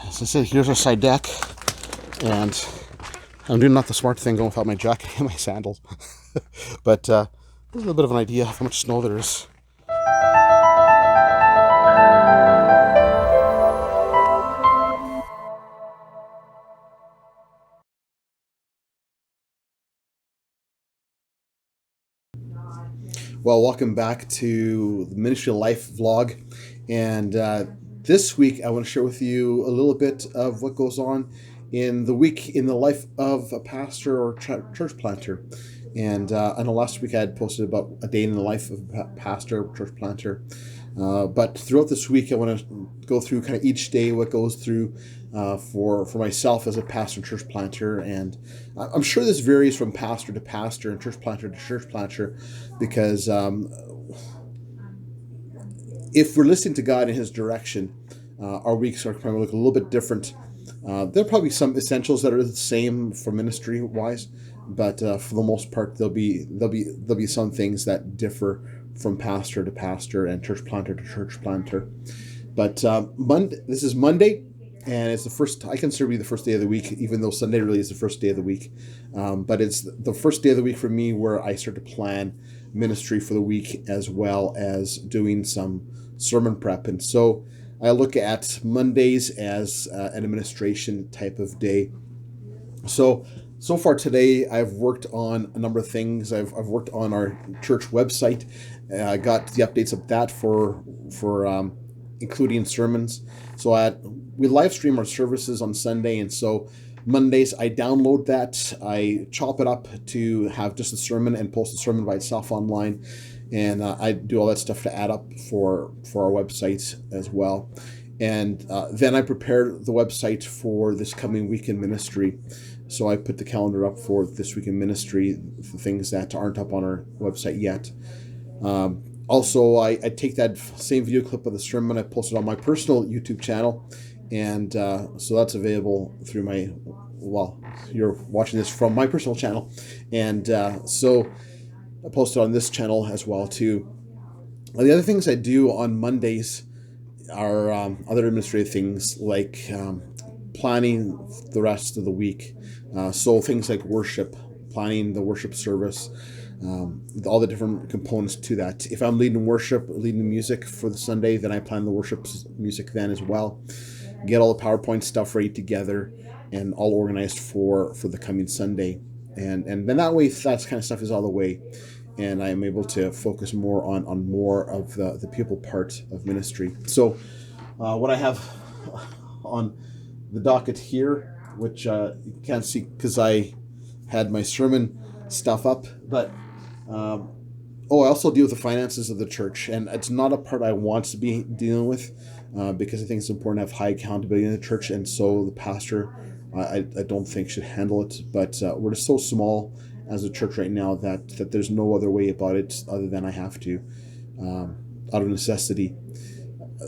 as I said, here's our side deck, and I'm doing not the smart thing going without my jacket and my sandals, but there's a little bit of an idea of how much snow there is. Well, welcome back to the Ministry of Life vlog, and this week I want to share with you a little bit of what goes on in the week in the life of a pastor or church planter. And I know last week I had posted about a day in the life of a pastor, church planter. But throughout this week, I want to go through kind of each day what goes through for myself as a pastor and church planter. And I'm sure this varies from pastor to pastor and church planter to church planter, because if we're listening to God in His direction, our weeks are probably look a little bit different. There are probably some essentials that are the same for ministry wise, but for the most part, there'll be some things that differ from pastor to pastor and church planter to church planter. But this is Monday, and it's the first, I consider it to be the first day of the week, even though Sunday really is the first day of the week. But it's the first day of the week for me where I start to plan ministry for the week, as well as doing some sermon prep. And so I look at Mondays as an administration type of day. So far today, I've worked on a number of things. I've worked on our church website. I got the updates of that for including sermons. So we live stream our services on Sunday, and so Mondays I download that, I chop it up to have just a sermon and post the sermon by itself online. And I do all that stuff to add up for our website as well. And then I prepare the website for this coming week in ministry. So I put the calendar up for this week in ministry, for things that aren't up on our website yet. Also, I take that same video clip of the sermon, I post it on my personal YouTube channel. And so that's available through you're watching this from my personal channel. And so I post it on this channel as well too. The other things I do on Mondays are other administrative things, like planning the rest of the week. So things like worship, planning the worship service, all the different components to that. If I'm leading worship, leading music for the Sunday, then I plan the worship music then as well. Get all the PowerPoint stuff ready together and all organized for the coming Sunday. And then that way, that kind of stuff is out of the way, and I am able to focus more on more of the people part of ministry. So what I have on the docket here, which you can't see because I had my sermon stuff up, but I also deal with the finances of the church, and it's not a part I want to be dealing with, because I think it's important to have high accountability in the church, and so the pastor, I don't think should handle it. But we're just so small as a church right now that there's no other way about it other than I have to, out of necessity.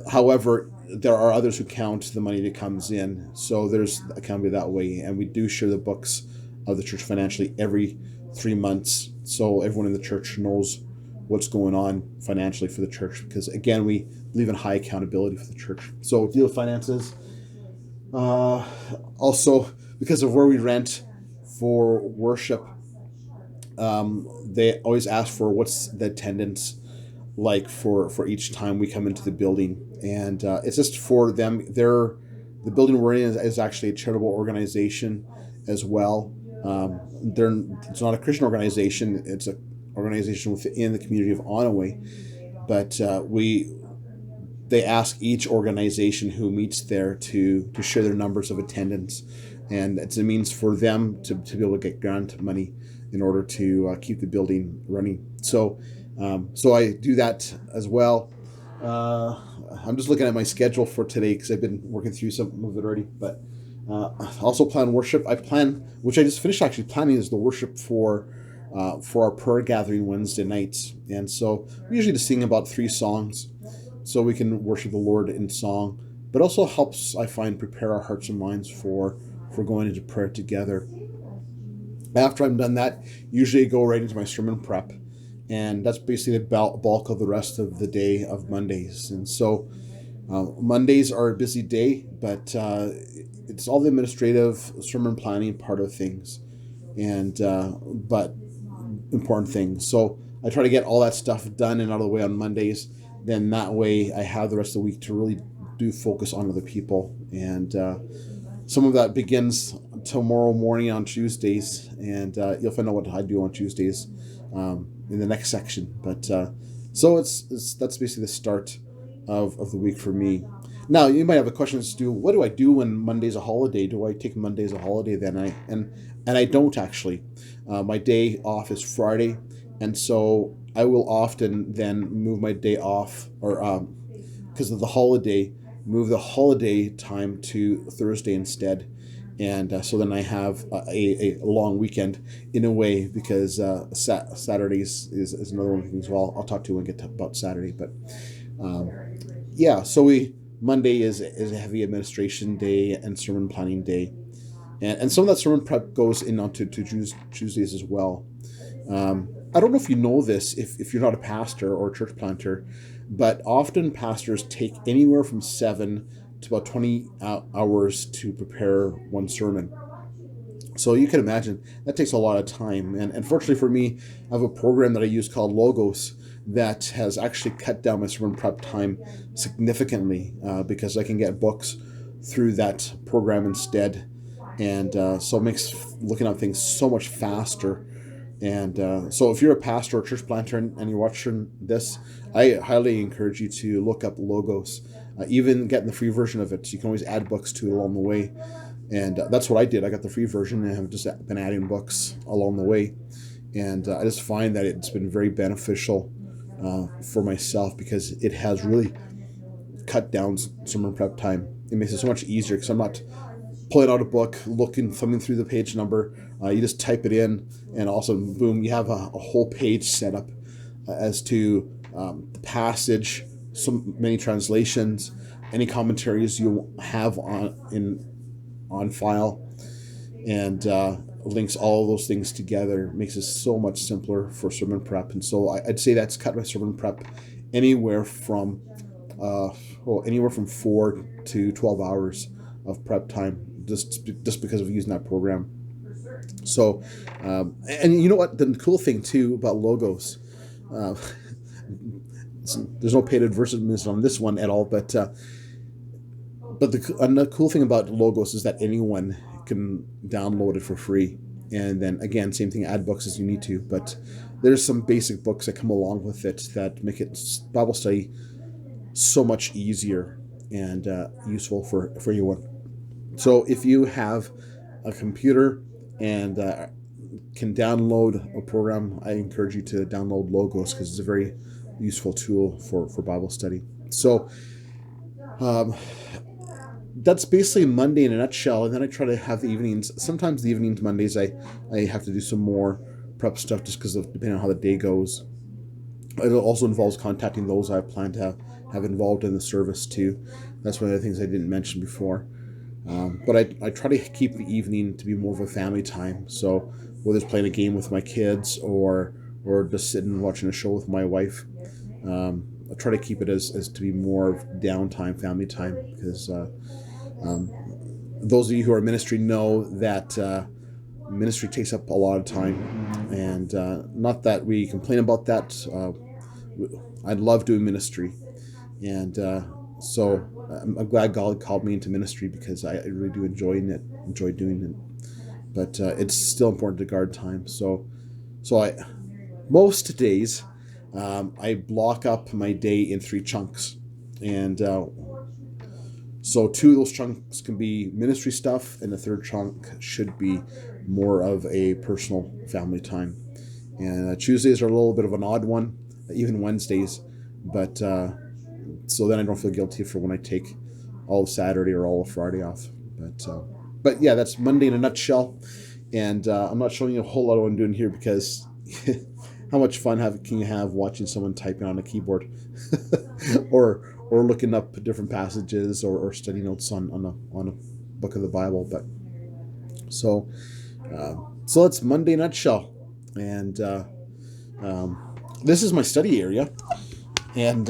However, there are others who count the money that comes in, so there's accountability that way, and we do share the books of the church financially every 3 months, so everyone in the church knows what's going on financially for the church, because again, we believe in high accountability for the church. So deal with finances. Also, because of where we rent for worship, they always ask for what's the attendance like for each time we come into the building, and it's just for them. The building we're in is actually a charitable organization as well. It's not a Christian organization; it's an organization within the community of Onaway. But they ask each organization who meets there to share their numbers of attendance, and it's a means for them to be able to get grant money in order to keep the building running. So I do that as well. I'm just looking at my schedule for today because I've been working through some of it already. But also plan worship. Which I just finished actually planning, is the worship for our prayer gathering Wednesday nights. And so we usually just sing about 3 songs, so we can worship the Lord in song. But also helps, I find, prepare our hearts and minds for going into prayer together. After I'm done that, usually I go right into my sermon prep. And that's basically the bulk of the rest of the day of Mondays. And so Mondays are a busy day, but it's all the administrative sermon planning part of things, and but important things. So I try to get all that stuff done and out of the way on Mondays. Then that way I have the rest of the week to really do focus on other people. And some of that begins tomorrow morning on Tuesdays, and you'll find out what I do on Tuesdays in the next section. But so it's that's basically the start of the week for me. Now you might have a question as to what do I do when Monday's a holiday? Do I take Monday as a holiday then? And I don't actually. My day off is Friday, and so I will often then move my day off, or because of the holiday, move the holiday time to Thursday instead. And so then I have a long weekend in a way, because Saturdays is another one of the things. Well, I'll talk to you when we get to about Saturday. But yeah, so Monday is a heavy administration day and sermon planning day. And some of that sermon prep goes in onto Tuesdays as well. I don't know if you know this, if you're not a pastor or a church planter, but often pastors take anywhere from 7 to about 20 hours to prepare one sermon. So you can imagine that takes a lot of time. And fortunately for me, I have a program that I use called Logos that has actually cut down my sermon prep time significantly, because I can get books through that program instead. And so it makes looking at things so much faster. And so if you're a pastor or church planter and you're watching this, I highly encourage you to look up Logos, even getting the free version of it. You can always add books to it along the way. And that's what I did. I got the free version and have just been adding books along the way. And I just find that it's been very beneficial for myself, because it has really cut down sermon prep time. It makes it so much easier because I'm not pulling out a book, thumbing through the page number. You just type it in, and also, boom, you have a whole page set up as to the passage, so many translations, any commentaries you have on file, and links all of those things together. Makes it so much simpler for sermon prep. And so I'd say that's cut my sermon prep anywhere from 4 to 12 hours of prep time, just because of using that program. So, and you know what? The cool thing too about Logos, there's no paid advertisements on this one at all, but the cool thing about Logos is that anyone can download it for free. And then again, same thing, add books as you need to. But there's some basic books that come along with it that make it Bible study so much easier and useful for anyone. So if you have a computer and can download a program, I encourage you to download Logos, because it's a very useful tool for Bible study. So that's basically Monday in a nutshell. And then I try to have the evenings. Sometimes the evenings, Mondays, I have to do some more prep stuff just because of depending on how the day goes. It also involves contacting those I plan to have involved in the service too. That's one of the things I didn't mention before. But I try to keep the evening to be more of a family time. So whether it's playing a game with my kids or just sitting and watching a show with my wife, I try to keep it as to be more of downtime, family time, because those of you who are in ministry know that ministry takes up a lot of time. And not that we complain about that. I love doing ministry. And so I'm glad God called me into ministry, because I really do enjoy doing it. But it's still important to guard time. So most days I block up my day in 3 chunks, and so 2 of those chunks can be ministry stuff, and the third chunk should be more of a personal family time. And Tuesdays are a little bit of an odd one, even Wednesdays, but so then I don't feel guilty for when I take all of Saturday or all of Friday off. But yeah, that's Monday in a nutshell. And I'm not showing you a whole lot of what I'm doing here, because how much fun can you have watching someone typing on a keyboard or looking up different passages or study notes on a book of the Bible. But so that's Monday in a nutshell. And this is my study area. And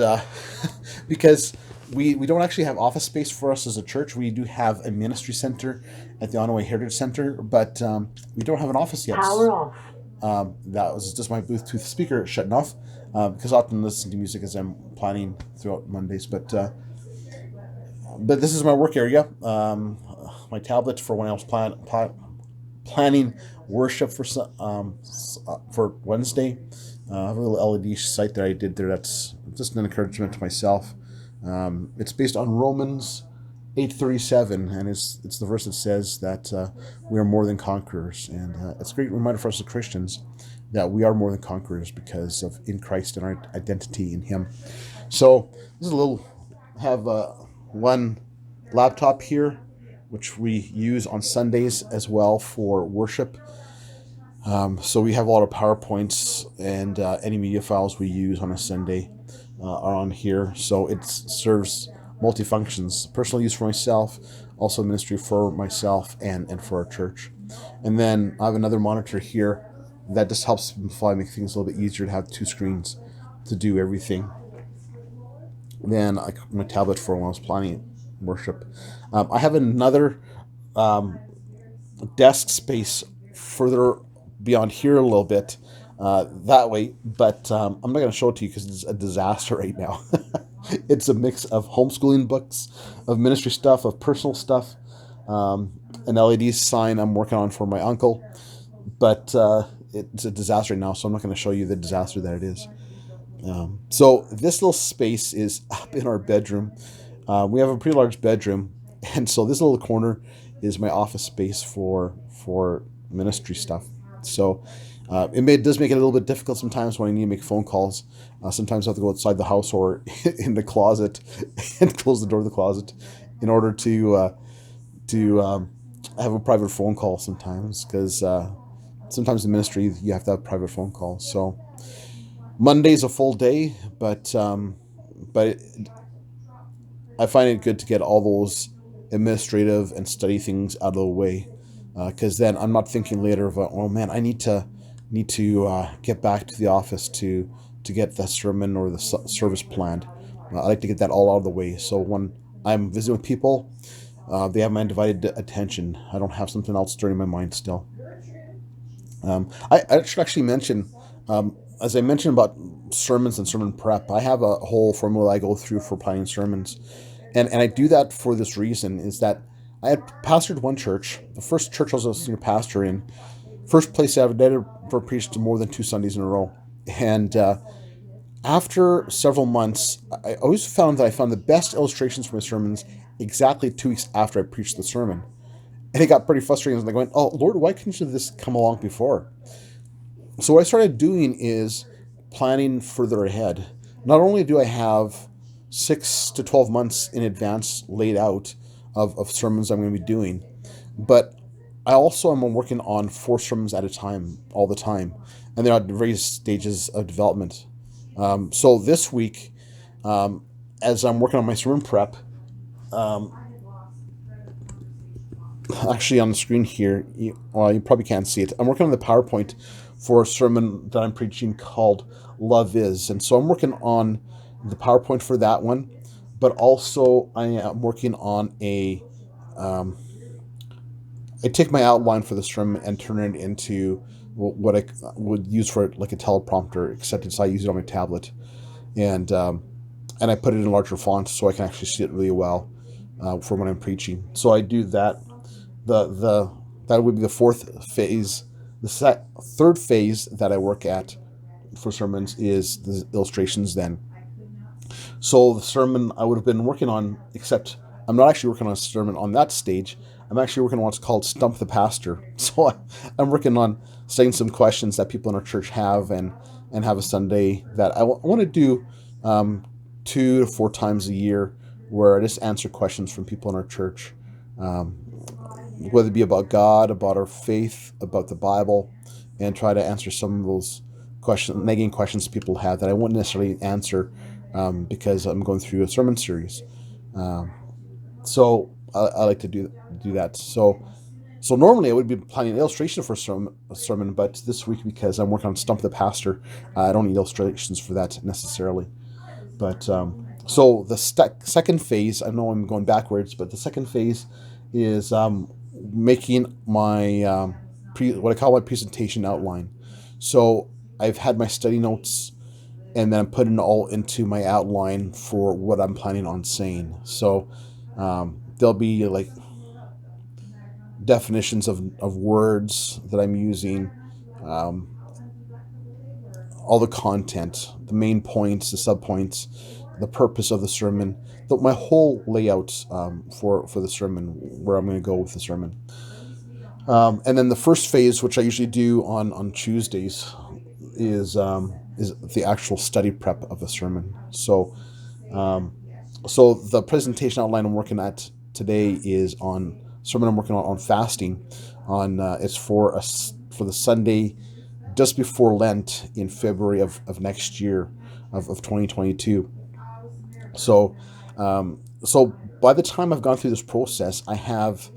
because we don't actually have office space for us as a church. We do have a ministry center at the Onaway Heritage Center, but we don't have an office yet. Power off. That was just my Bluetooth speaker shutting off because I often listen to music as I'm planning throughout Mondays. But this is my work area. My tablet for when I was planning worship for Wednesday. I have a little LED site that I did there. That's just an encouragement to myself. It's based on Romans 8:37, and it's the verse that says that we are more than conquerors, and it's a great reminder for us as Christians that we are more than conquerors because of in Christ and our identity in Him. So this is a little have one laptop here, which we use on Sundays as well for worship. So we have a lot of PowerPoints and any media files we use on a Sunday are on here. So it serves multifunctions, personal use for myself, also ministry for myself and for our church. And then I have another monitor here that just helps simplify, make things a little bit easier to have two screens to do everything. Then my tablet for when I was planning worship. I have another desk space further beyond here a little bit that way, but I'm not going to show it to you because it's a disaster right now. It's a mix of homeschooling books, of ministry stuff, of personal stuff, an LED sign I'm working on for my uncle, but it's a disaster right now, so I'm not going to show you the disaster that it is. So this little space is up in our bedroom. We have a pretty large bedroom, and so this little corner is my office space for ministry stuff. So it does make it a little bit difficult sometimes when I need to make phone calls. Sometimes I have to go outside the house or in the closet and close the door of the closet in order to have a private phone call sometimes, because sometimes in ministry you have to have private phone calls. So Monday's a full day, but I find it good to get all those administrative and study things out of the way, because then I'm not thinking later about, oh man, I need to get back to the office to get the sermon or the service planned. I like to get that all out of the way, so when I'm visiting with people, they have my undivided attention. I don't have something else stirring my mind still. I should actually mention, as I mentioned about sermons and sermon prep, I have a whole formula I go through for planning sermons. And I do that for this reason, is that I had pastored one church, the first church I was a senior pastor in, first place I ever preached more than 2 Sundays in a row. And after several months, I always found that I found the best illustrations for my sermons exactly 2 weeks after I preached the sermon. And it got pretty frustrating. I was like, oh, Lord, why couldn't you this come along before? So what I started doing is planning further ahead. Not only do I have 6 to 12 months in advance laid out of sermons I'm going to be doing, but I also am working on 4 sermons at a time, all the time, and they're at various stages of development. So this week, as I'm working on my sermon prep, actually on the screen here, you probably can't see it. I'm working on the PowerPoint for a sermon that I'm preaching called Love Is. And so I'm working on the PowerPoint for that one, but also I am working on I take my outline for the sermon and turn it into what I would use for like a teleprompter, except I use it on my tablet. And I put it in larger font so I can actually see it really well for when I'm preaching. So I do that. That would be the 4th phase. The 3rd phase that I work at for sermons is the illustrations then. So the sermon I would have been working on, except I'm not actually working on a sermon on that stage. I'm actually working on what's called Stump the Pastor. So I'm working on studying some questions that people in our church have and have a Sunday that I want to do 2 to 4 times a year, where I just answer questions from people in our church, whether it be about God, about our faith, about the Bible, and try to answer some of those nagging questions people have that I wouldn't necessarily answer because I'm going through a sermon series. So I like to do that. So normally I would be planning an illustration for a sermon, but this week, because I'm working on Stump the Pastor, I don't need illustrations for that necessarily. But So the second phase, I know I'm going backwards, but the second phase is making my what I call my presentation outline. So I've had my study notes, and then I'm putting it all into my outline for what I'm planning on saying. So there'll be like definitions of words that I'm using, um, all the content, the main points, the subpoints, the purpose of the sermon, my whole layout for the sermon, where I'm going to go with the sermon. And then the first phase, which I usually do on Tuesdays, is the actual study prep of the sermon. So the presentation outline I'm working at today is on sermon I'm working on fasting. It's for the Sunday just before Lent in February of next year, of 2022. So by the time I've gone through this process, I have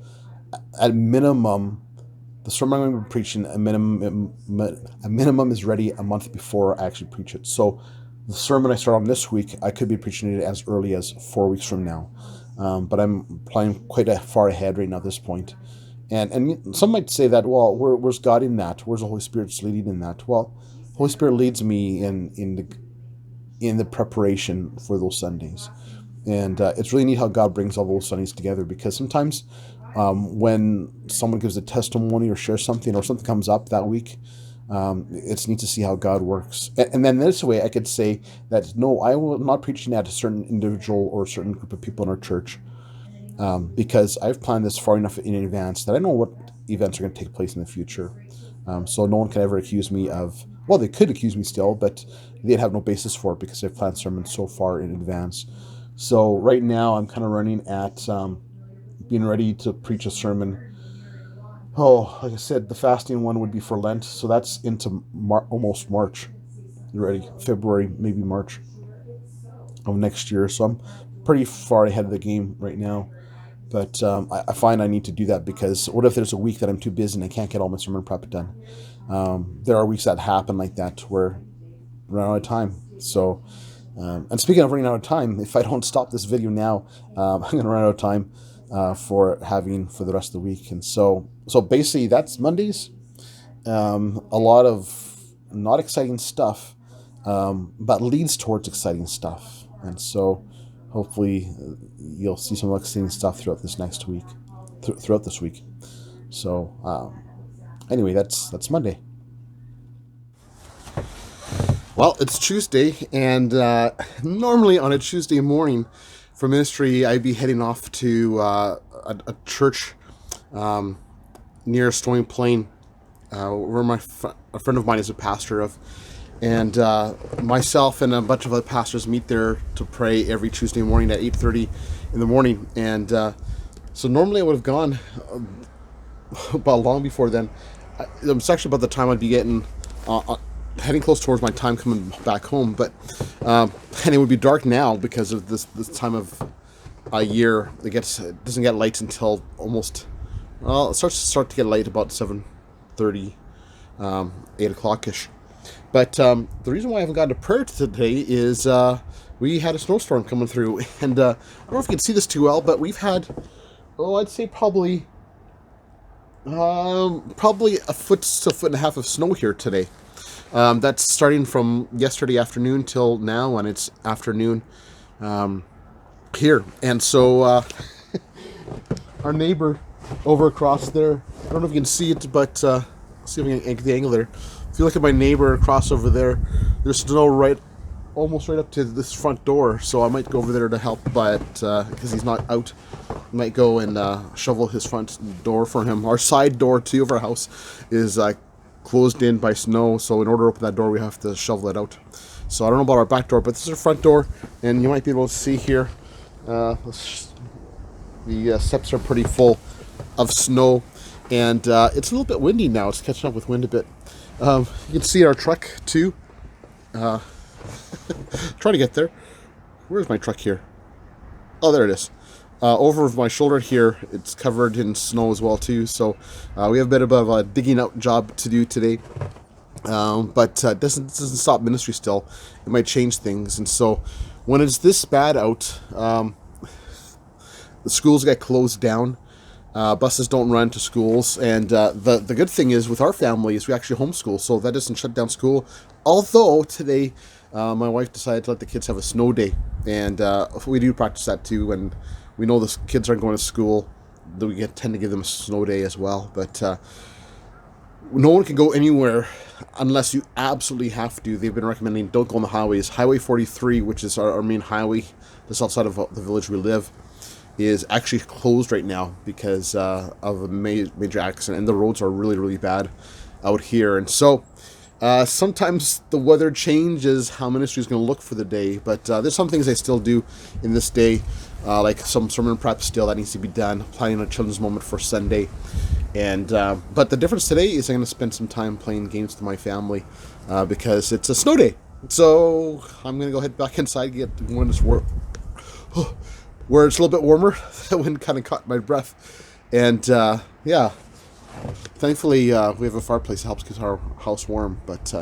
at minimum the sermon I'm going to be preaching. A minimum is ready a month before I actually preach it. So the sermon I start on this week, I could be preaching it as early as 4 weeks from now. But I'm planning quite far ahead right now at this point. And some might say that, well, where's God in that? Where's the Holy Spirit's leading in that? Well, Holy Spirit leads me in the preparation for those Sundays. And it's really neat how God brings all those Sundays together, because sometimes when someone gives a testimony or shares something, or something comes up that week, it's neat to see how God works. And then this way I could say that, no, I will not preaching at a certain individual or a certain group of people in our church, because I've planned this far enough in advance that I know what events are going to take place in the future. So no one can ever accuse me of, well, they could accuse me still, but they'd have no basis for it because I've planned sermons so far in advance. So right now I'm kind of running at being ready to preach a sermon. Oh, like I said, the fasting one would be for Lent, so that's into almost March. You're ready, February, maybe March of next year. So I'm pretty far ahead of the game right now. But I find I need to do that, because what if there's a week that I'm too busy and I can't get all my sermon prep done? There are weeks that happen like that where I run out of time. So, and speaking of running out of time, if I don't stop this video now, I'm going to run out of time for the rest of the week. And so basically that's Mondays. A lot of not exciting stuff, but leads towards exciting stuff. And so hopefully you'll see some exciting stuff throughout this next week, throughout this week. So anyway, that's Monday. Well, it's Tuesday, and normally on a Tuesday morning for ministry, I'd be heading off to a church near Stony Plain, where a friend of mine is a pastor of. And myself and a bunch of other pastors meet there to pray every Tuesday morning at 8:30 in the morning. And so normally I would have gone about long before then. It's actually about the time I'd be getting heading close towards my time coming back home. But and it would be dark now because of this time of a year. It doesn't get light until almost, well, it starts to get light about 7:30, 8 o'clock ish. But the reason why I haven't gotten to prayer today is we had a snowstorm coming through, and I don't know if you can see this too well, but we've had, I'd say probably a foot to a foot and a half of snow here today. That's starting from yesterday afternoon till now, and it's afternoon here. And so our neighbor over across there, I don't know if you can see it, but see if I can get the angle there. If you look at my neighbor across over there, there's snow almost right up to this front door. So I might go over there to help, but because he's not out, I might go and shovel his front door for him. Our side door too of our house is closed in by snow, so in order to open that door, we have to shovel it out. So I don't know about our back door, but this is our front door, and you might be able to see here, the steps are pretty full of snow, and it's a little bit windy now. It's catching up with wind a bit. You can see our truck too. Trying to get there. Where's my truck here? Oh, there it is. Over my shoulder here, it's covered in snow as well too. So we have a bit of a digging out job to do today. But it doesn't stop ministry still. It might change things. And so when it's this bad out, the schools get closed down. Buses don't run to schools, and the good thing is with our family is we actually homeschool, so that doesn't shut down school. Although today, my wife decided to let the kids have a snow day, and we do practice that too. And we know the kids aren't going to school, that we tend to give them a snow day as well. But no one can go anywhere unless you absolutely have to. They've been recommending don't go on the highways. Highway 43, which is our main highway just outside of the village we live, is actually closed right now because of a major accident, and the roads are really, really bad out here. And so sometimes the weather changes how ministry is going to look for the day, but there's some things I still do in this day, like some sermon prep still that needs to be done, planning a children's moment for Sunday. And but the difference today is I'm going to spend some time playing games with my family because it's a snow day. So I'm going to go head back inside, get when it's where it's a little bit warmer. That wind kind of caught my breath. And yeah, thankfully we have a fireplace that helps keep our house warm. But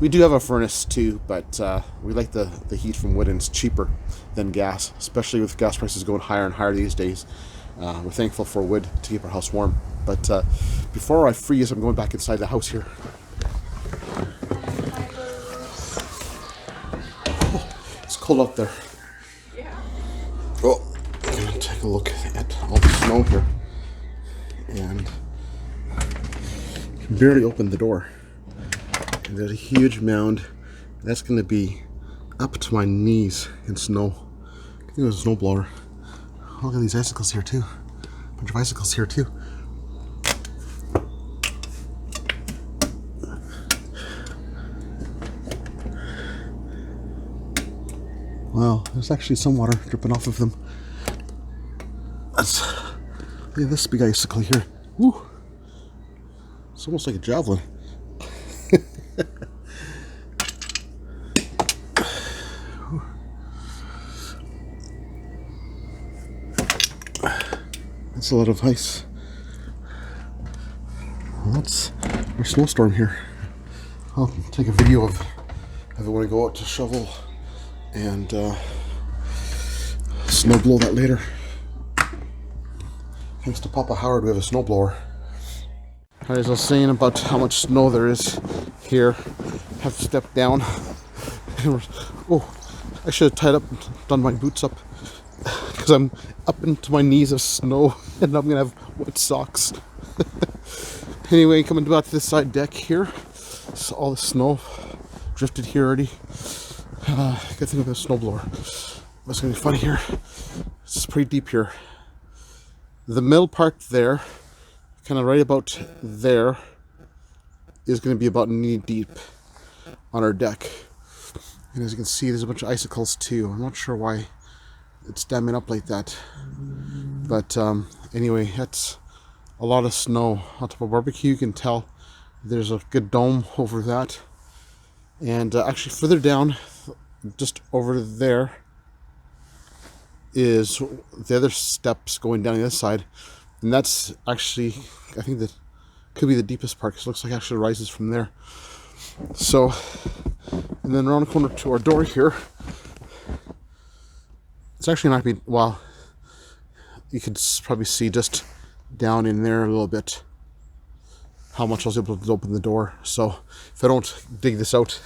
we do have a furnace too, but we like the heat from wood, and it's cheaper than gas, especially with gas prices going higher and higher these days. We're thankful for wood to keep our house warm. But before I freeze, I'm going back inside the house here. Oh, it's cold out there. Oh, I'm going to take a look at all the snow here. And I can barely open the door. And there's a huge mound. That's going to be up to my knees in snow. I think there's a snowblower. Look at these icicles here too. A bunch of icicles here too. Wow, there's actually some water dripping off of them. Look at this big icicle here. Woo! It's almost like a javelin. That's a lot of ice. Well, that's our snowstorm here. I'll take a video of it when I go out to shovel and snow blow that later. Thanks to Papa Howard, we have a snowblower. As I was saying about how much snow there is here, I have to step down. Oh, I should have tied up and done my boots up because I'm up into my knees of snow and I'm gonna have wet socks. Anyway, coming back to this side deck here, so all the snow drifted here already. Good thing about a snowblower. What's gonna be funny here? It's pretty deep here. The middle part there, kind of right about there, is going to be about knee deep on our deck. And as you can see, there's a bunch of icicles too. I'm not sure why it's damming up like that. But anyway, that's a lot of snow. On top of barbecue, you can tell there's a good dome over that. And actually further down, just over there, is the other steps going down the other side, and that's actually, I think that could be the deepest part because it looks like it actually rises from there. So, and then around the corner to our door here, it's actually not be, well, you could probably see just down in there a little bit how much I was able to open the door. So if I don't dig this out,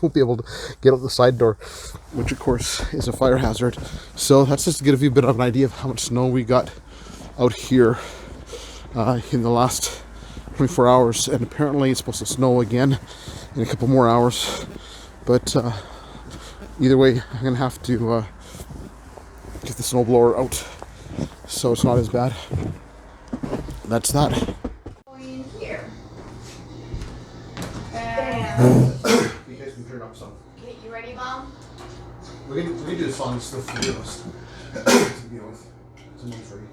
won't be able to get out the side door, which of course is a fire hazard. So that's just to give you a bit of an idea of how much snow we got out here in the last 24 hours, and apparently it's supposed to snow again in a couple more hours. But either way, I'm gonna have to get the snowblower out so it's not as bad. That's that. Here. You guys can turn up some. Okay, you ready, Mom? We can do the songs the three of us to begin with. It's a new for you.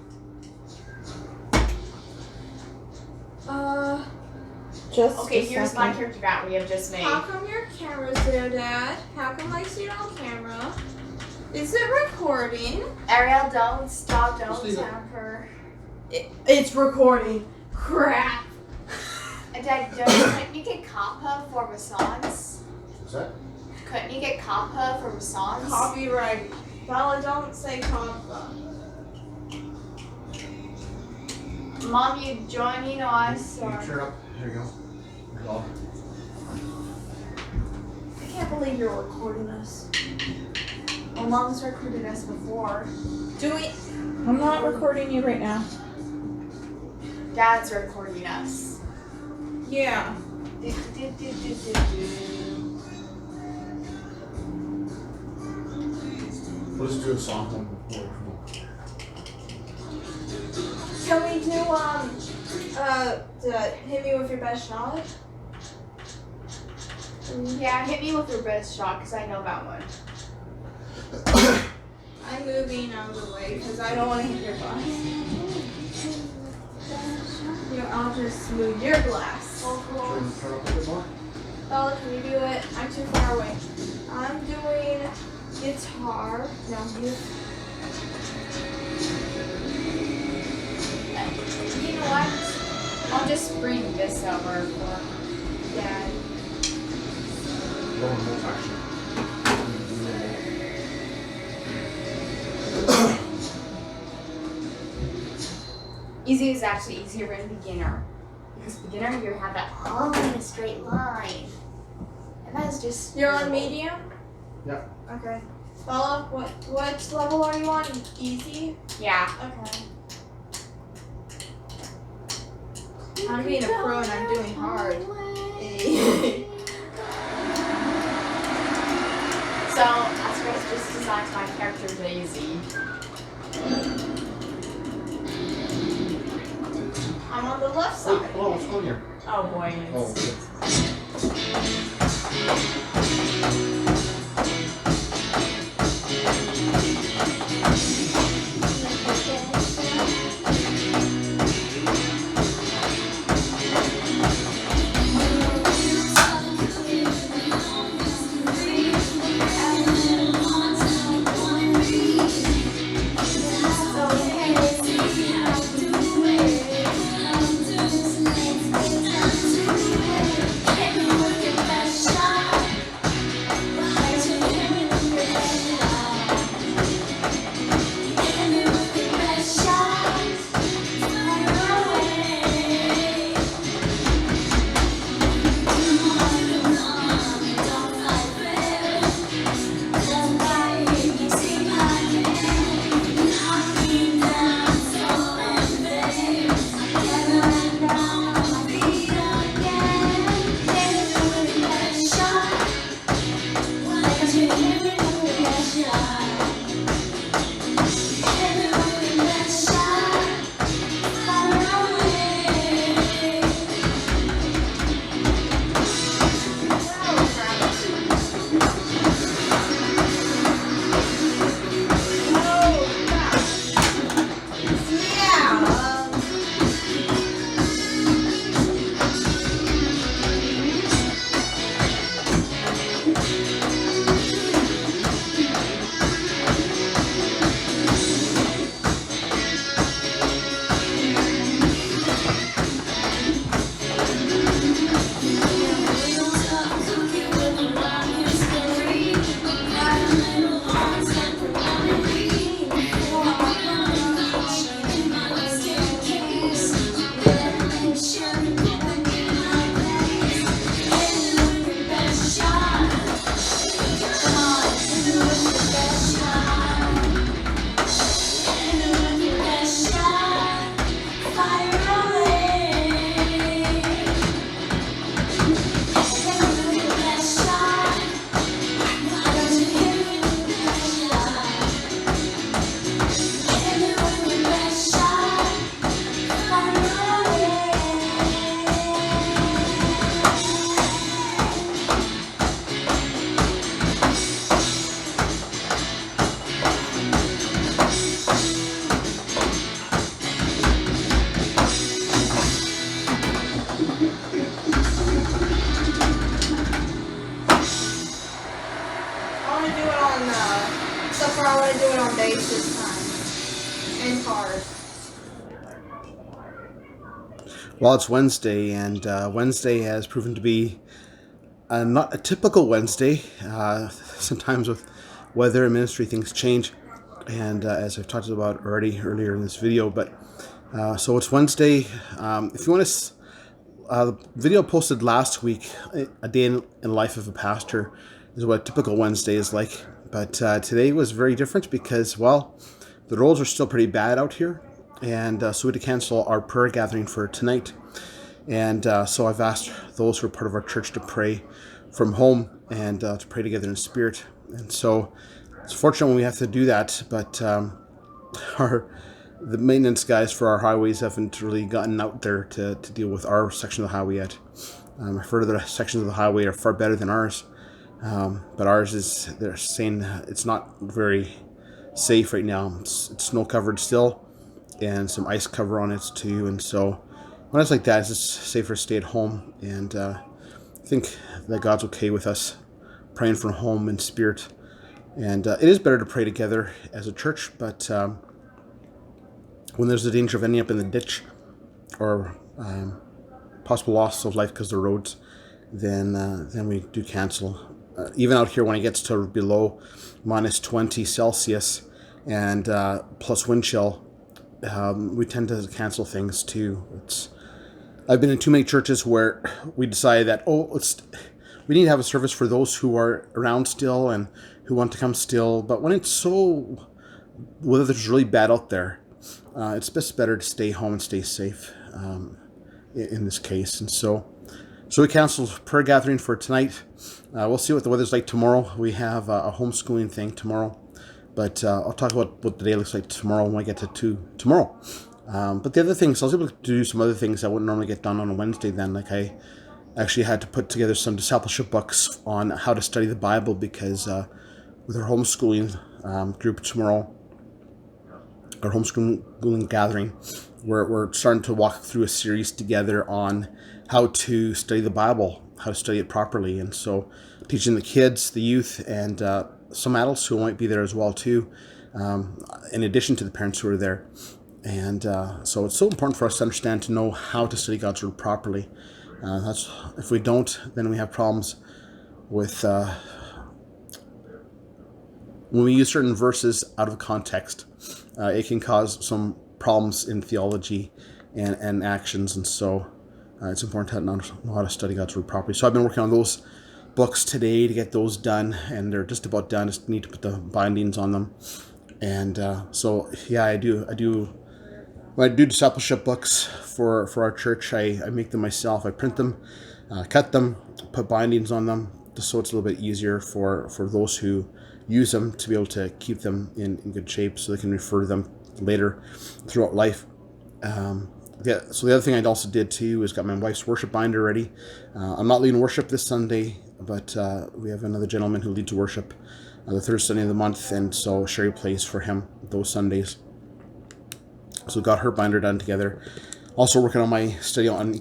Just Okay, a here's second. my character that we have just made. How come your camera's there, Dad? How come I see it on camera? Is it recording? Ariel, don't stop, don't Just leave it. tamper. It's recording. Crap. Dad, don't make a kappa for my songs. What's that? Couldn't you get Kappa from songs? Copyright. Bella, don't say Kappa. Mom, you joining us? You Or... turn up. There you go. Good call. I can't believe you're recording us. Well, Mom's recorded us before. Do we? I'm not recording you right now. Dad's recording us. Yeah. We'll just do a song then. Can we do the hit me with your best shot? Yeah, hit me with your best shot because I know that one. I'm moving out of the way because I don't want to hit your glass. Here, I'll just move your glass. Turn up a bit more. Bella, can you do it? I'm too far away. I'm doing guitar. No, you. You know what? I'll just bring this over for Dad. Lower both, actually. Easy is actually easier in beginner. Because beginner, you have that all in a straight line. And that is just... You're on medium? Yeah. Okay. Bella, what level are you on? Easy? Yeah. Okay. I'm being a pro and I'm doing hard. So, that's why it's just designed my character Daisy. I'm on the left Oh, side. hello, what's going on here? Oh boy. Oh, I want to do it on bass this time. And hard. Well, it's Wednesday, and Wednesday has proven to be not a typical Wednesday. Sometimes with weather and ministry, things change, and as I've talked about already earlier in this video. But so it's Wednesday. If you want to, the video posted last week, a day in life of a pastor, is what a typical Wednesday is like. But today was very different because, well, the roads are still pretty bad out here, and so we had to cancel our prayer gathering for tonight. And so I've asked those who are part of our church to pray from home and to pray together in spirit. And so it's fortunate when we have to do that, but the maintenance guys for our highways haven't really gotten out there to deal with our section of the highway yet. I've heard other sections of the highway are far better than ours, but ours is, they're saying it's not very safe right now. It's snow covered still, and some ice cover on it too, and so when it's like that, it's just safer to stay at home, and I think that God's okay with us praying from home in spirit. And it is better to pray together as a church, but when there's the danger of ending up in the ditch or possible loss of life because of the roads, then we do cancel. Even out here when it gets to below minus 20 Celsius and plus wind chill, we tend to cancel things too. I've been in too many churches where we decided that, we need to have a service for those who are around still and who want to come still. But when it's weather's really bad out there, it's best better to stay home and stay safe in this case. And so we canceled prayer gathering for tonight. We'll see what the weather's like tomorrow. We have a homeschooling thing tomorrow, but I'll talk about what the day looks like tomorrow when I get to tomorrow. But the other things, I was able to do some other things that wouldn't normally get done on a Wednesday then. Like I actually had to put together some discipleship books on how to study the Bible because with our homeschooling group tomorrow, our homeschooling gathering, we're starting to walk through a series together on how to study the Bible, how to study it properly. And so teaching the kids, the youth, and some adults who might be there as well too, in addition to the parents who are there. And so it's so important for us to understand, to know how to study God's Word properly. If we don't, then we have problems with when we use certain verses out of context. It can cause some problems in theology and actions, and so it's important to know how to study God's Word properly. So I've been working on those books today to get those done, and they're just about done. Just need to put the bindings on them. And so yeah, I do. When I do discipleship books for our church, I make them myself. I print them, cut them, put bindings on them, just so it's a little bit easier for those who use them to be able to keep them in good shape so they can refer to them later throughout life. So the other thing I also did too is got my wife's worship binder ready. I'm not leading worship this Sunday, but we have another gentleman who leads worship the third Sunday of the month, and so Sherry plays for him those Sundays. So got her binder done together. Also working on my study on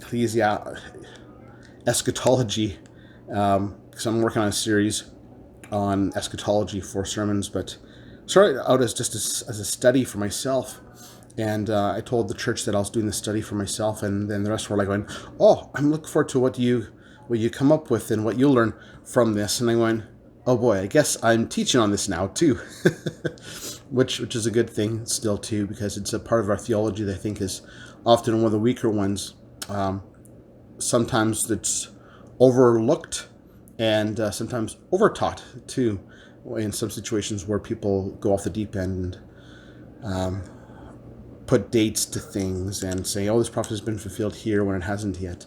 eschatology, because I'm working on a series on eschatology for sermons, but started out as just as a study for myself. And I told the church that I was doing the study for myself, and then the rest were like going, "Oh, I'm looking forward to what you come up with and what you'll learn from this." And I went, "Oh boy, I guess I'm teaching on this now too," which is a good thing still too, because it's a part of our theology that I think is often one of the weaker ones. Sometimes it's overlooked and sometimes overtaught too, in some situations where people go off the deep end and put dates to things and say, "Oh, this prophecy has been fulfilled here," when it hasn't yet.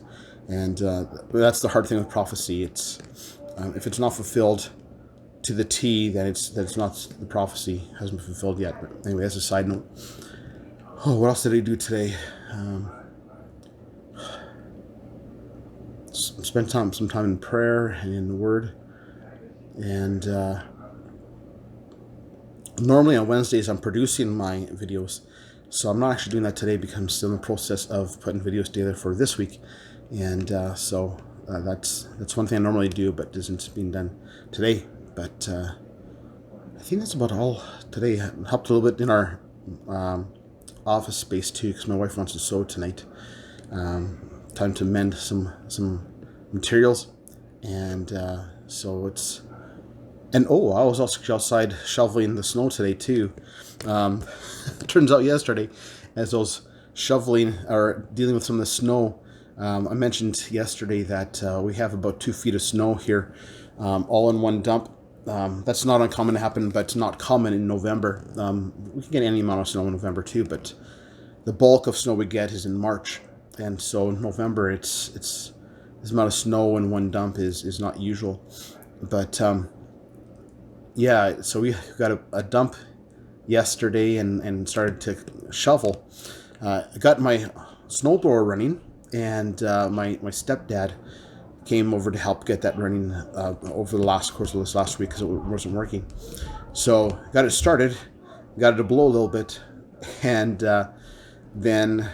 And that's the hard thing with prophecy. It's if it's not fulfilled to the T, then it's not, the prophecy hasn't been fulfilled yet. But anyway, that's a side note. Oh, what else did I do today? Spent some time in prayer and in the Word. And normally on Wednesdays I'm producing my videos, so I'm not actually doing that today because I'm still in the process of putting videos together for this week. And so that's one thing I normally do, but isn't being done today. But I think that's about all today. Helped a little bit in our office space too, because my wife wants to sew tonight. Time to mend some materials, And so it's... And I was also outside shoveling the snow today too. Turns out yesterday, as I was shoveling or dealing with some of the snow, I mentioned yesterday that we have about 2 feet of snow here, all in one dump. That's not uncommon to happen, but it's not common in November. We can get any amount of snow in November too, but the bulk of snow we get is in March, and so in November it's this amount of snow in one dump is not usual. But yeah, so we got a dump yesterday and started to shovel. I got my snowblower running, and my stepdad came over to help get that running over the course of this last week because it wasn't working. So got it started, got it to blow a little bit, and then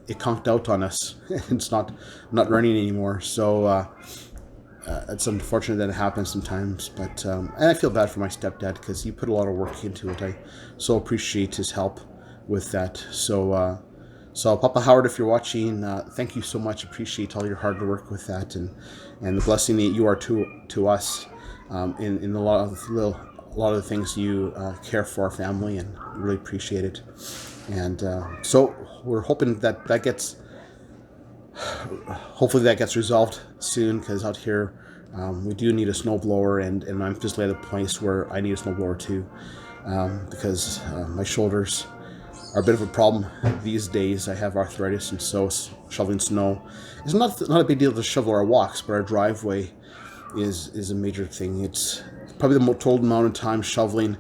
it conked out on us. It's not running anymore. So it's unfortunate that it happens sometimes, but and I feel bad for my stepdad because he put a lot of work into it. I so appreciate his help with that. So Papa Howard, if you're watching, thank you so much. Appreciate all your hard work with that, and the blessing that you are to us in a lot of the things you care for our family, and really appreciate it. And so we're hoping that gets. Hopefully that gets resolved soon, because out here we do need a snowblower, and I'm just at a place where I need a snowblower too, because my shoulders are a bit of a problem these days. I have arthritis, and so shoveling snow is not a big deal to shovel our walks, but our driveway is a major thing. It's probably the total amount of time shoveling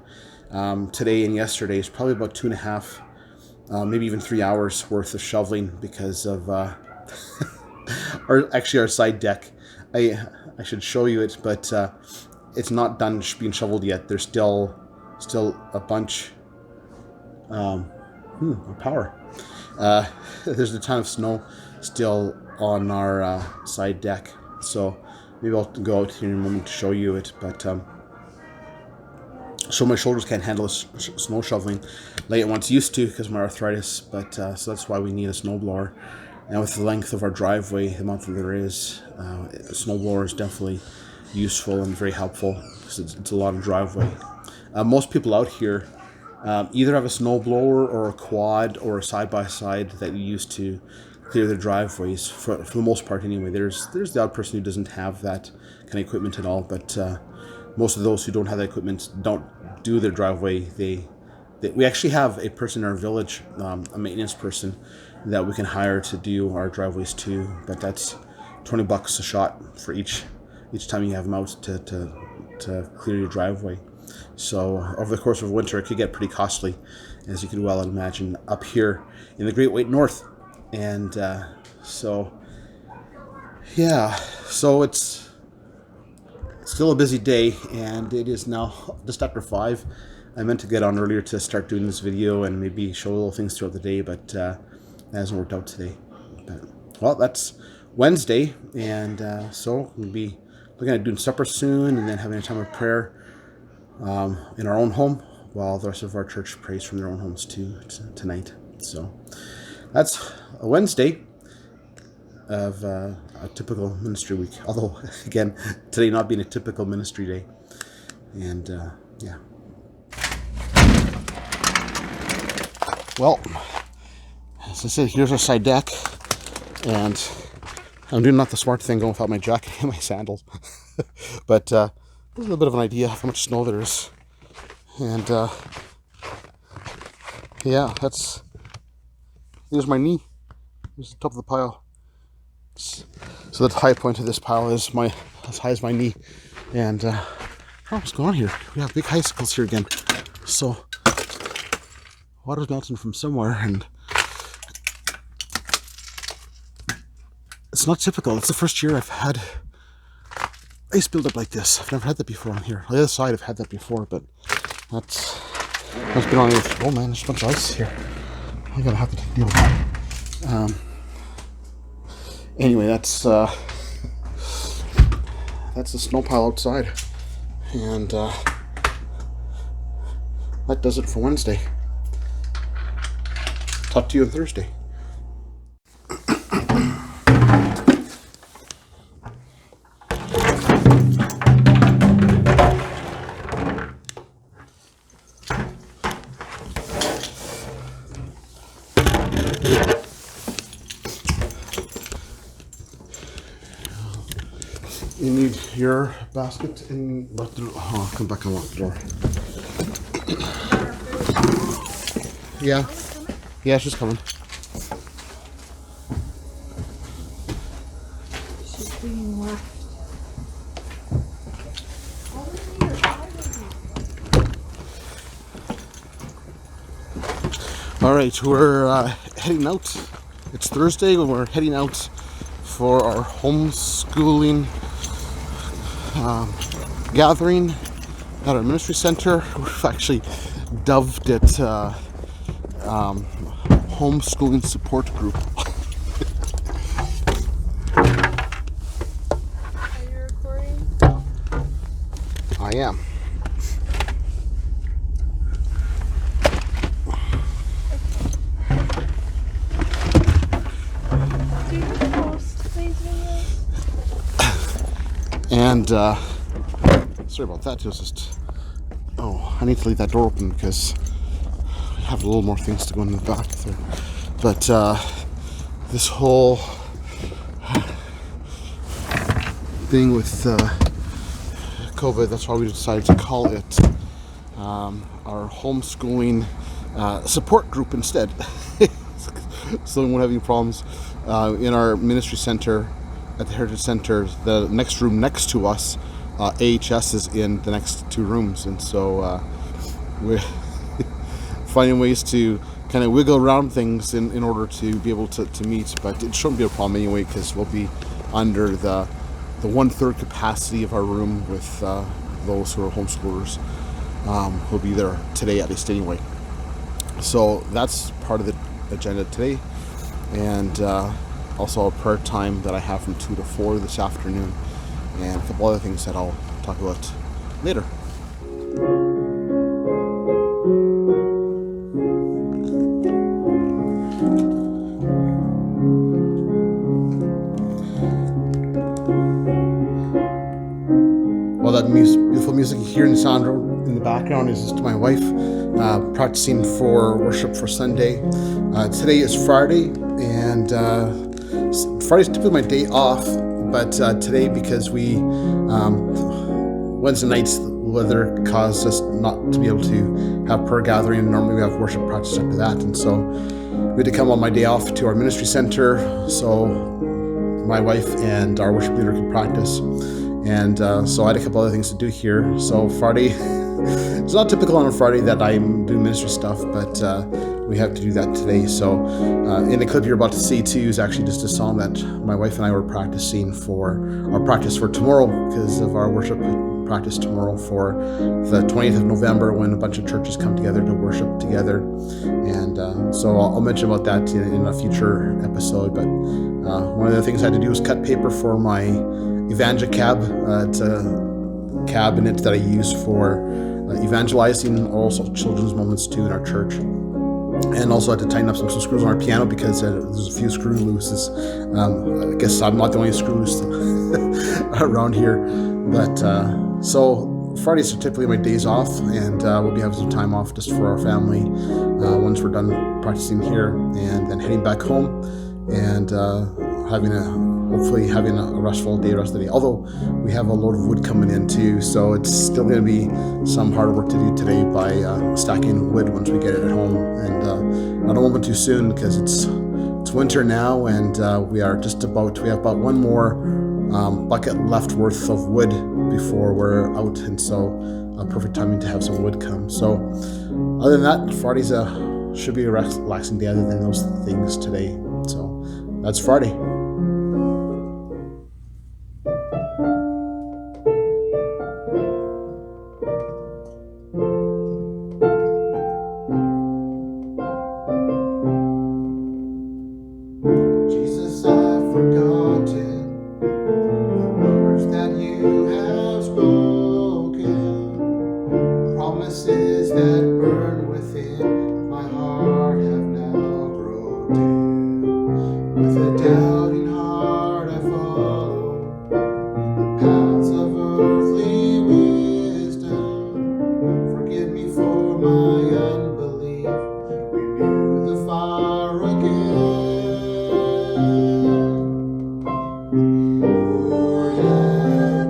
today and yesterday is probably about 2.5, maybe even 3 hours worth of shoveling because of our side deck. I should show you it, but it's not done being shoveled yet. There's still a bunch of power. There's a ton of snow still on our side deck, so maybe I'll go out here in a moment to show you it, but so my shoulders can't handle snow shoveling like it once used to because of my arthritis, but so that's why we need a snowblower. And with the length of our driveway, the amount that there is, a snowblower is definitely useful and very helpful because it's a lot of driveway. Most people out here either have a snowblower or a quad or a side-by-side that you use to clear their driveways, for the most part anyway. There's the odd person who doesn't have that kind of equipment at all, but most of those who don't have that equipment don't do their driveway. We actually have a person in our village, a maintenance person, that we can hire to do our driveways too, but that's $20 a shot for each time you have them out to clear your driveway. So over the course of winter, it could get pretty costly, as you can well imagine, up here in the Great White North. And so it's still a busy day, and it is now just after 5. I meant to get on earlier to start doing this video and maybe show little things throughout the day, but that hasn't worked out today. But, well, that's Wednesday, and so we'll be looking at doing supper soon, and then having a time of prayer in our own home, while the rest of our church prays from their own homes too tonight. So that's a Wednesday of a typical ministry week. Although, again, today not being a typical ministry day. And yeah. Well, as I said, here's our side deck, and I'm doing not the smart thing going without my jacket and my sandals, but there's a little bit of an idea of how much snow there is, and yeah, here's my knee. Here's the top of the pile. So the high point of this pile is as high as my knee, and what's going on here? We have big icicles here again, so water's melting from somewhere, and it's not typical. It's the first year I've had ice buildup like this. I've never had that before on here. On the other side, I've had that before, but that's been on the... Oh man, there's a bunch of ice here. I'm gonna have to deal with that. Anyway, that's the snow pile outside, and that does it for Wednesday. Talk to you on Thursday. You need your basket and lock the door. Oh, I'll come back and lock the door. Yeah. Yeah, she's coming. She's being left. All right, we're heading out. It's Thursday and we're heading out for our homeschooling gathering at our ministry center. We've actually dubbed it homeschooling support group. Are you recording? I am. Do you post these videos? And sorry about that. It was just, oh, I need to leave that door open because we have a little more things to go in the back there. But this whole thing with COVID, that's why we decided to call it our homeschooling support group instead. So we won't have any problems in our ministry center at the Heritage Center. The next room next to us, AHS is in the next two rooms, and so we're finding ways to kind of wiggle around things in order to be able to meet. But it shouldn't be a problem anyway because we'll be under the 1/3 capacity of our room with those who are homeschoolers who'll be there today at least anyway. So that's part of the agenda today, and also a prayer time that I have from 2 to 4 this afternoon, and a couple other things that I'll talk about later. Well, that beautiful music you hear in the sound in the background is just my wife practicing for worship for Sunday. Today is Friday, and Friday's typically my day off, but today, because we Wednesday nights the weather caused us not to be able to have prayer gathering, and normally we have worship practice after that, and so we had to come on my day off to our ministry center so my wife and our worship leader could practice. And so I had a couple other things to do here. So Friday, it's not typical on a Friday that I'm doing ministry stuff, but we have to do that today. So in the clip you're about to see too is actually just a song that my wife and I were practicing for our practice for tomorrow, because of our worship practice tomorrow for the 20th of November, when a bunch of churches come together to worship together. And so I'll mention about that in a future episode. But one of the things I had to do was cut paper for my EvangeCab. It's a cabinet that I use for evangelizing, also children's moments too in our church. And also had to tighten up some screws on our piano because there's a few screw looses. I guess I'm not the only screw loose around here. But so Fridays are typically my days off, and we'll be having some time off just for our family once we're done practicing here, and then heading back home and hopefully having a restful day the rest of the day. Although we have a load of wood coming in too, so it's still going to be some hard work to do today by stacking wood once we get it at home. And I don't want it too soon because it's winter now, and we have about one more bucket left worth of wood before we're out, and so perfect timing to have some wood come. So other than that, Friday's should be a relaxing day other than those things today. So that's Friday. Jesus, I've forgotten the words that you have spoken, promises that burn within my heart have now grown dim. With a doubting heart I follow the paths of earthly wisdom. Forgive me for my unbelief, renew the fire again. Oh, yeah.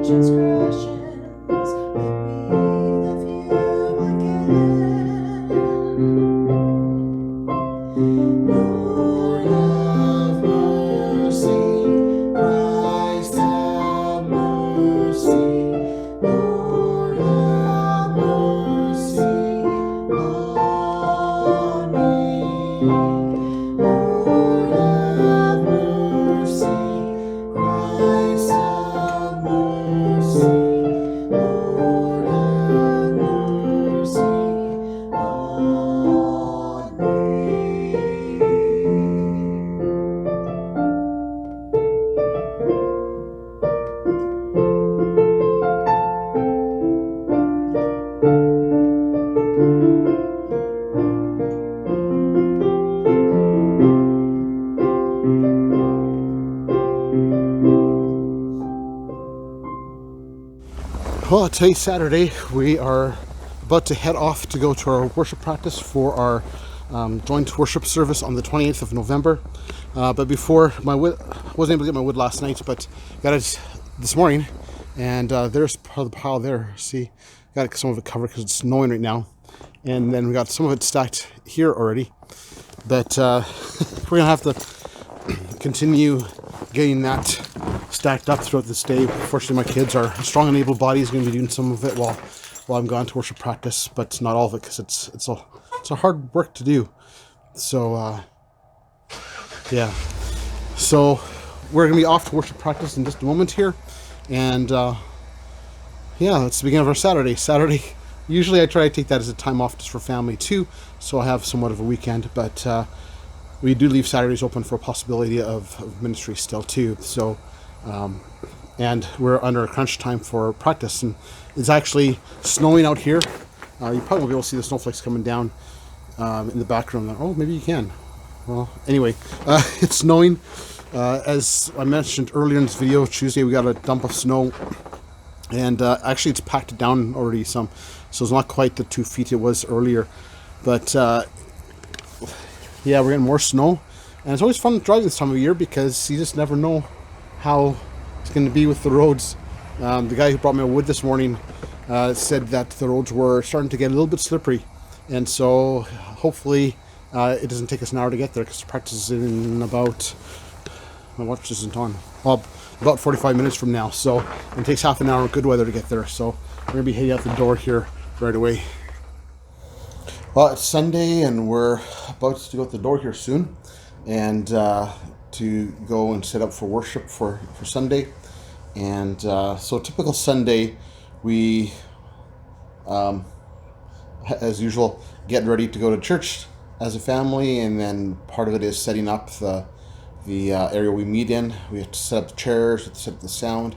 transgressions, we live here again. Lord have mercy, Christ have mercy, Lord have mercy on me. Lord have mercy, Christ have mercy, Lord have mercy on me. Well, today's Saturday. We are about to head off to go to our worship practice for our joint worship service on the 28th of November. But before my wood, wasn't able to get my wood last night, but got it this morning. And there's part of the pile there. See, got some of it covered because it's snowing right now. And then we got some of it stacked here already. But we're gonna have to continue getting that stacked up throughout this day. Fortunately, my kids are strong and able bodies, going to be doing some of it while I'm gone to worship practice, but not all of it because it's a hard work to do. So yeah, so we're going to be off to worship practice in just a moment here, and yeah, it's the beginning of our Saturday. Usually I try to take that as a time off just for family too, so I have somewhat of a weekend, but we do leave Saturdays open for a possibility of ministry still too. So and we're under a crunch time for practice, and it's actually snowing out here. You probably won't be able to see the snowflakes coming down in the background. Oh, maybe you can. Well, anyway, it's snowing. As I mentioned earlier in this video, Tuesday we got a dump of snow, and actually it's packed down already some, so it's not quite the 2 feet it was earlier, but yeah, we're getting more snow, and it's always fun driving this time of year because you just never know how it's going to be with the roads. The guy who brought me wood this morning said that the roads were starting to get a little bit slippery, and so hopefully it doesn't take us an hour to get there, because practice is in about, my watch isn't on, well, about 45 minutes from now, so it takes half an hour of good weather to get there, so we're going to be heading out the door here right away. Well, it's Sunday, and we're about to go out the door here soon, and to go and set up for worship for Sunday. And so typical Sunday, we as usual get ready to go to church as a family, and then part of it is setting up the area we meet in. We have to set up the chairs, we have to set up the sound,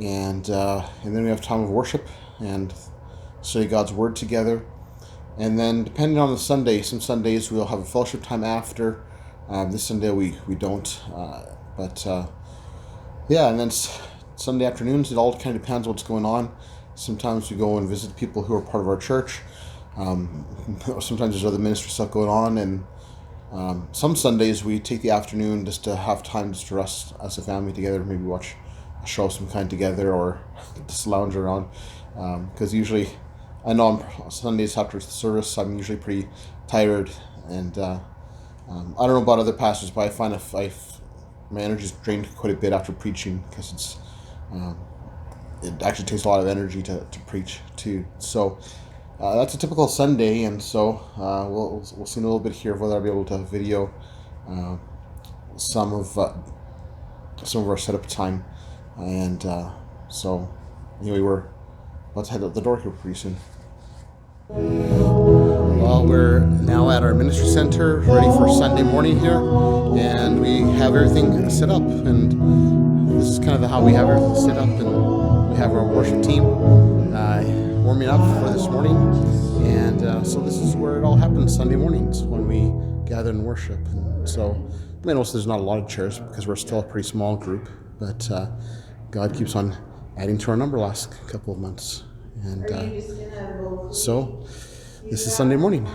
and then we have time of worship and study God's word together. And then depending on the Sunday, some Sundays we'll have a fellowship time after. This Sunday we don't, but yeah, and then Sunday afternoons, it all kind of depends what's going on. Sometimes we go and visit people who are part of our church. Sometimes there's other ministry stuff going on, and some Sundays we take the afternoon just to have time just to rest as a family together, maybe watch a show of some kind together, or just lounge around, because usually I know on Sundays after the service I'm usually pretty tired, and I don't know about other pastors, but I find my energy is drained quite a bit after preaching, because it actually takes a lot of energy to preach too. So that's a typical Sunday, and so we'll see in a little bit here whether I'll be able to video some of our setup time, and so anyway, we're about to head out the door here pretty soon. Well, we're now at our ministry center, ready for Sunday morning here, and we have everything set up, and this is kind of how we have everything set up, and we have our worship team warming up for this morning, and so this is where it all happens Sunday mornings when we gather and worship. And so I mean, also there's not a lot of chairs because we're still a pretty small group, but God keeps on adding to our number last couple of months, and so this is Sunday morning.